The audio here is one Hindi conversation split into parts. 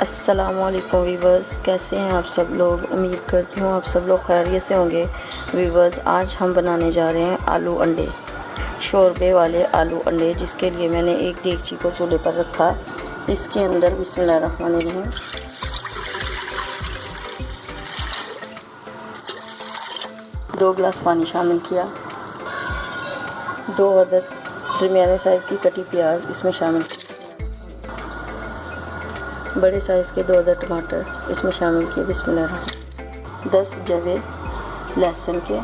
अस्सलामुअलैकुम वीवर्स, कैसे हैं आप सब लोग। उम्मीद करती हूँ आप सब लोग खैरियत से होंगे। वीवर्स, आज हम बनाने जा रहे हैं आलू अंडे, शोरबे वाले आलू अंडे, जिसके लिए मैंने एक देगची को चूल्हे पर रखा। इसके अंदर बिस्मिल्लाहिर्रहमानिर्रहीम 2 गिलास पानी शामिल किया। 2 अदद दरमियाने साइज़ की कटी प्याज इसमें शामिल की। बड़े साइज़ के 2 अदद टमाटर इसमें शामिल किए। बिस्मिल्लाह। 10 जवे लहसुन के,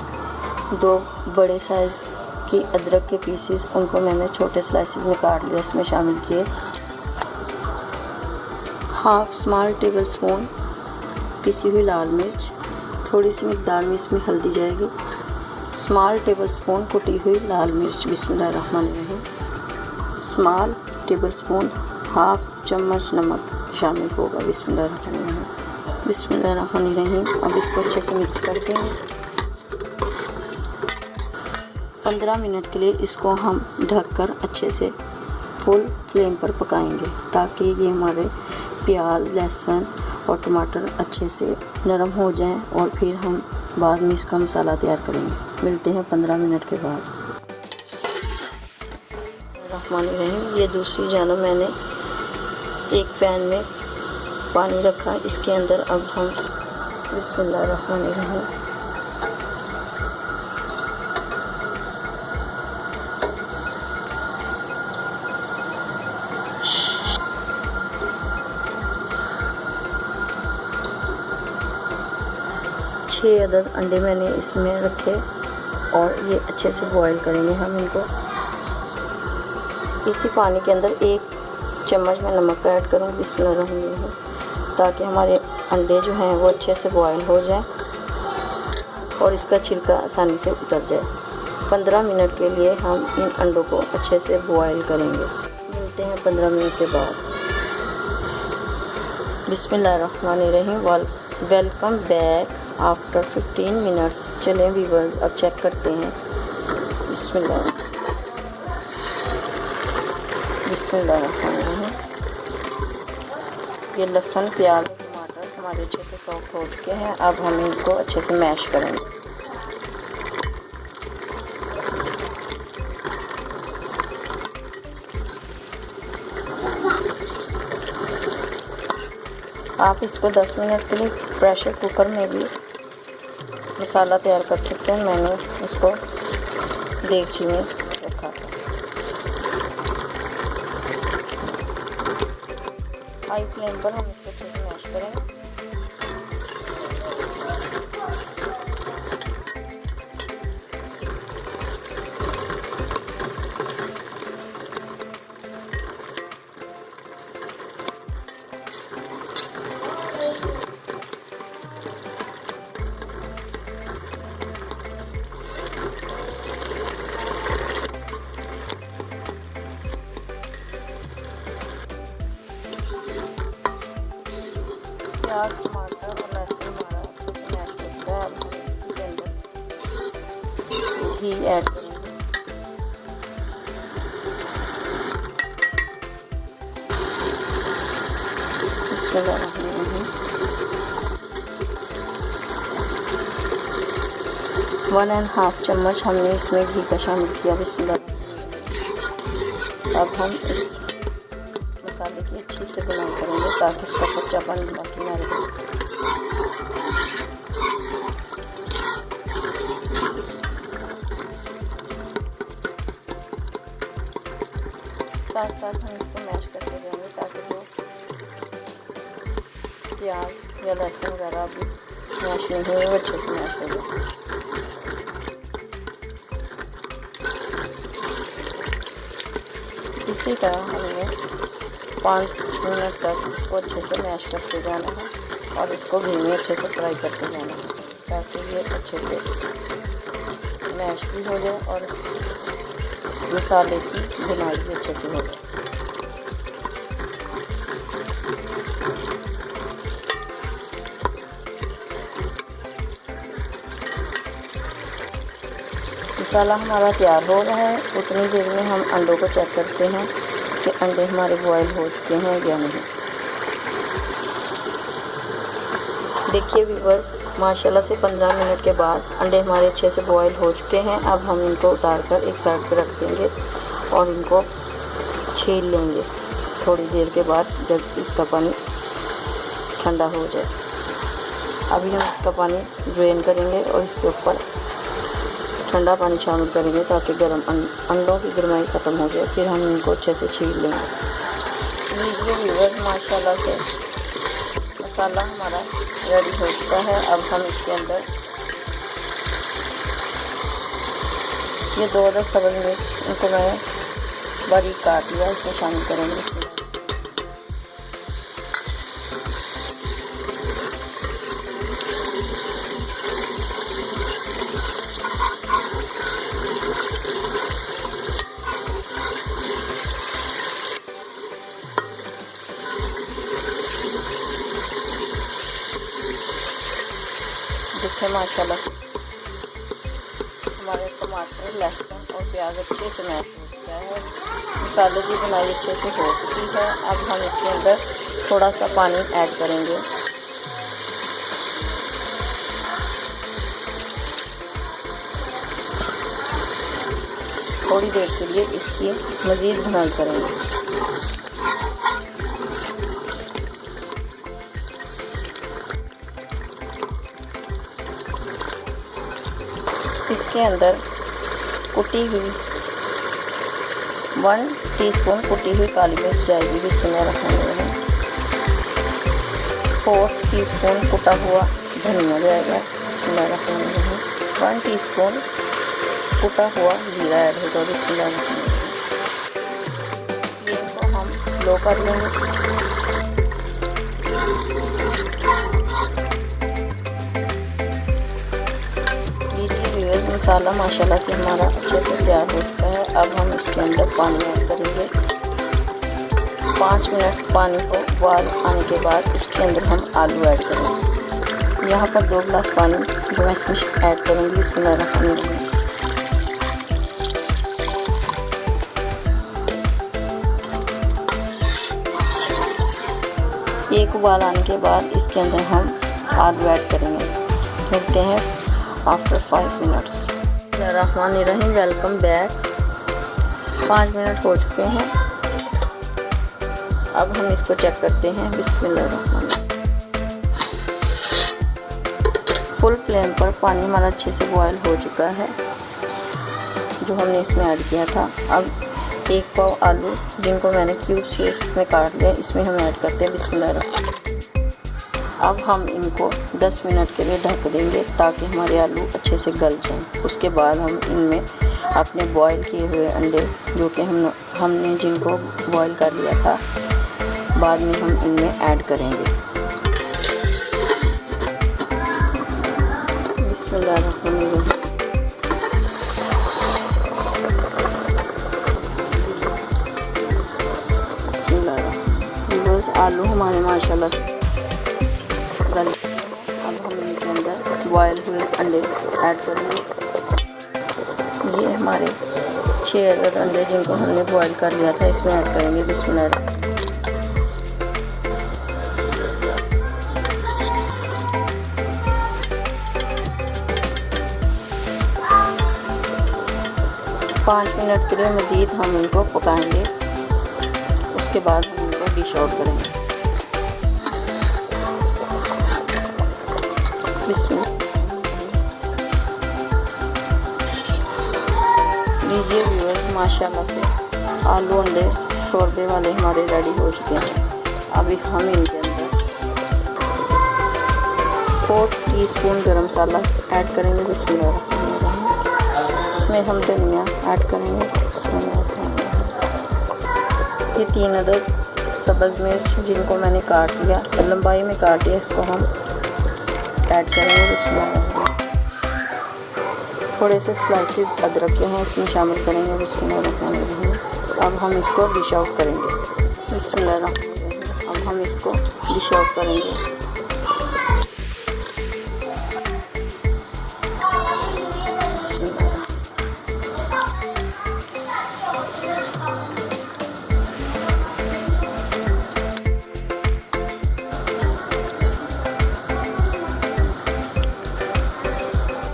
2 बड़े साइज़ की अदरक के पीसेस, उनको मैंने छोटे स्लाइसेस में काट लिया, इसमें शामिल किए। हाफ स्मॉल टेबल स्पून पिसी हुई लाल मिर्च, थोड़ी सी मिकदार में इसमें हल्दी जाएगी। स्मॉल टेबल स्पून कुटी हुई लाल मिर्च। बिस्मिल्लाहिर्रहमानिर्रहीम। स्मॉल टेबल स्पून हाफ चम्मच नमक शामिल होगा। बिस्मिल्लाहिर्रहमानिर्रहीम। अब इसको अच्छे से मिक्स करते हैं। 15 मिनट के लिए इसको हम ढककर अच्छे से फुल फ्लेम पर पकाएंगे, ताकि ये हमारे प्याज, लहसुन और टमाटर अच्छे से नरम हो जाएं, और फिर हम बाद में इसका मसाला तैयार करेंगे। मिलते हैं 15 मिनट के बाद। रहमानिर्रहीम। ये दूसरी जानब मैंने एक पैन में पानी रखा, इसके अंदर अब हम बिस्मिल्लाहिर्रहमानिर्रहीम 6 अदद अंडे मैंने इसमें रखे, और ये अच्छे से बॉईल करेंगे हम इनको। इसी पानी के अंदर 1 चम्मच में नमक ऐड करूँगी। बिस्मिल्लाहिर्रहमानिर्रहीम, ताकि हमारे अंडे जो हैं वो अच्छे से बॉईल हो जाए और इसका छिलका आसानी से उतर जाए। 15 मिनट के लिए हम इन अंडों को अच्छे से बॉईल करेंगे। मिलते हैं 15 मिनट के बाद। बिस्मिल्लाहिर्रहमानिर्रहीम। Welcome back after 15 minutes. चलें व्यूअर्स, अब चेक करते हैं। बिस्मिल्लाहिर्रहमानिर्रहीम। ये लहसुन, प्याज, टमाटर हमारे अच्छे से सॉफ्ट हो चुके हैं। अब हम इनको अच्छे से मैश करेंगे। आप इसको 10 मिनट के लिए प्रेशर कुकर में भी मसाला तैयार कर सकते हैं। मैंने इसको देगची में रखा था। हाई फ्लेम पर हम इसको अच्छे से मैश करेंगे। प्याज, टमाटर और लहसुन हमारा मैश हो चुका है। अब हम इसके अंदर घी ऐड करेंगे। बिस्मिल्लाहिर्रहमानिर्रहीम। 1.5 चम्मच हमने इसमें घी का शामिल किया। बिस्मिल्लाह। अब हम इस मसाले की अच्छी से बुनाई करेंगे, ताकि इसका कच्चापन बाकी ना रहे। साथ साथ हम इसको मैश करते जाएंगे, ताकि वो प्याज या लहसुन वगैरह भी मैश नहीं हुए, वो अच्छे से मैश हो जाए। इसी तरह हमें 5 मिनट तक इसको अच्छे से मैश करते जाना है, और इसको घी में अच्छे से फ्राई करते जाना है, ताकि ये अच्छे से मैश भी हो जाए और मसाले की बुनाई भी अच्छे से हो जाए। मसाला हमारा तैयार हो रहा है। उतनी देर में हम अंडों को चेक करते हैं कि अंडे हमारे बॉयल हो चुके हैं या नहीं। देखिए व्यूअर्स, माशाल्लाह से 15 मिनट के बाद अंडे हमारे अच्छे से बॉईल हो चुके हैं। अब हम इनको उतार कर एक साइड पर रख देंगे और इनको छील लेंगे थोड़ी देर के बाद, जब इसका पानी ठंडा हो जाए। अभी हम इसका पानी ड्रेन करेंगे और इसके ऊपर ठंडा पानी शामिल करेंगे ताकि गर्म अंडों की गर्माई ख़त्म हो जाए। फिर हम इनको अच्छे से छील लेंगे। ये व्यूअर्स, माशाल्लाह से मसाला हमारा रेडी हो चुका है। अब हम इसके अंदर ये 2 सब्ज़ मिर्च, इनको मैं बारीक काट लिया, इसमें शामिल करेंगे। देखिए माशाल्लाह हमारे टमाटर, लहसुन और प्याज अच्छे से मैश हो चुका है। मसाले की बनाई अच्छे से हो चुकी है। अब हम इसके अंदर थोड़ा सा पानी ऐड करेंगे। थोड़ी देर के लिए इसकी मज़ीद भुनाई करेंगे। इसके अंदर कुटी हुई 1 टीस्पून कुटी हुई काली मिर्च जाएगी, जिसमें रखेंगे। 4 टीस्पून कुटा हुआ धनिया जाएगा, जिसमें रखेंगे। 1 टीस्पून कुटा हुआ जीरा ऐड होगा, जिसमें रखेंगे। इनको हम लो कर लेंगे। मसाला माशाल्लाह से हमारा अच्छे से तैयार हो चुका है। अब हम इसके अंदर पानी ऐड करेंगे। 5 मिनट पानी को उबाल आने के बाद इसके अंदर हम आलू ऐड करेंगे। यहाँ पर 2 गिलास पानी जो मैं इसमें ऐड करूँगी, इसमें रखेंगे। एक उबाल आने के बाद इसके अंदर हम आलू ऐड करेंगे। मिलते हैं आफ्टर 5 मिनट्स। बिस्मिल्लाहिर्रहमानिर्रहीम, वेलकम बैक। 5 मिनट हो चुके हैं। अब हम इसको चेक करते हैं। बिस्मिल्लाहिर्रहमानिर्रहीम। फुल फ्लेम पर पानी हमारा अच्छे से बॉयल हो चुका है, जो हमने इसमें ऐड किया था। अब 1 पाव आलू, जिनको मैंने क्यूब शेप में काट लिया, इसमें हम ऐड करते हैं। बिस्मिल्लाहिर्रहमानिर्रहीम। अब हम इनको 10 मिनट के लिए ढक देंगे ताकि हमारे आलू अच्छे से गल जाएं। उसके बाद हम इनमें अपने बॉईल किए हुए अंडे, जो कि हमने जिनको बॉईल कर लिया था, बाद में हम इनमें ऐड करेंगे। बिस्मिल्लाहिर्रहमानिर्रहीम। बिस्मिल्लाह। आलू हमारे माशाल्लाह। अब हम इनके अंदर बॉयल हुए अंडे ऐड करेंगे। ये हमारे 6 अदद अंडे, जिनको हमने बॉयल कर लिया था, इसमें ऐड करेंगे। बिस्मिल्लाह। 5 मिनट के लिए मज़ीद हम इनको पकाएंगे। उसके बाद हम इनको डिश आउट करेंगे। लीजिए व्यूअर्स, माशाल्लाह से आलू अंडे शोरबे वाले हमारे रेडी हो चुके हैं। अभी हम इनके अंदर 4 टीस्पून गरम मसाला ऐड करेंगे। बिस्मिल्लाहिर्रहमानिर्रहीम। इसमें हम धनिया ऐड करेंगे। ये 3 अदद सब्ज़ मिर्च, जिनको मैंने काट लिया, लंबाई में काट लिया, इसको हम ऐड करेंगे। बिस्मिल्लाह। थोड़े से स्लाइसेस अदरक के हैं, इसमें शामिल करेंगे। बिस्मिल्लाह। अब हम इसको डिश आउट करेंगे। बिस्मिल्लाह। अब हम इसको डिश आउट करेंगे।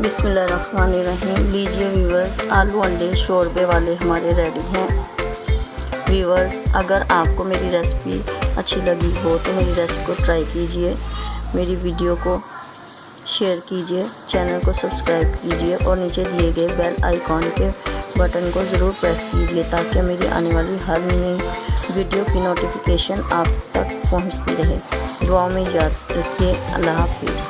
बिस्मिल्लाहिर्रहमानिर्रहीम। लीजिए व्यूवर्स, आलू अंडे शोरबे वाले हमारे रेडी हैं। व्यूवर्स, अगर आपको मेरी रेसिपी अच्छी लगी हो तो मेरी रेसिपी को ट्राई कीजिए, मेरी वीडियो को शेयर कीजिए, चैनल को सब्सक्राइब कीजिए और नीचे दिए गए बेल आइकॉन के बटन को ज़रूर प्रेस कीजिए ताकि मेरी आने वाली हर नई वीडियो की नोटिफिकेशन आप तक पहुंचती रहे। दुआ में याद रखिए। अल्लाह हाफिज़।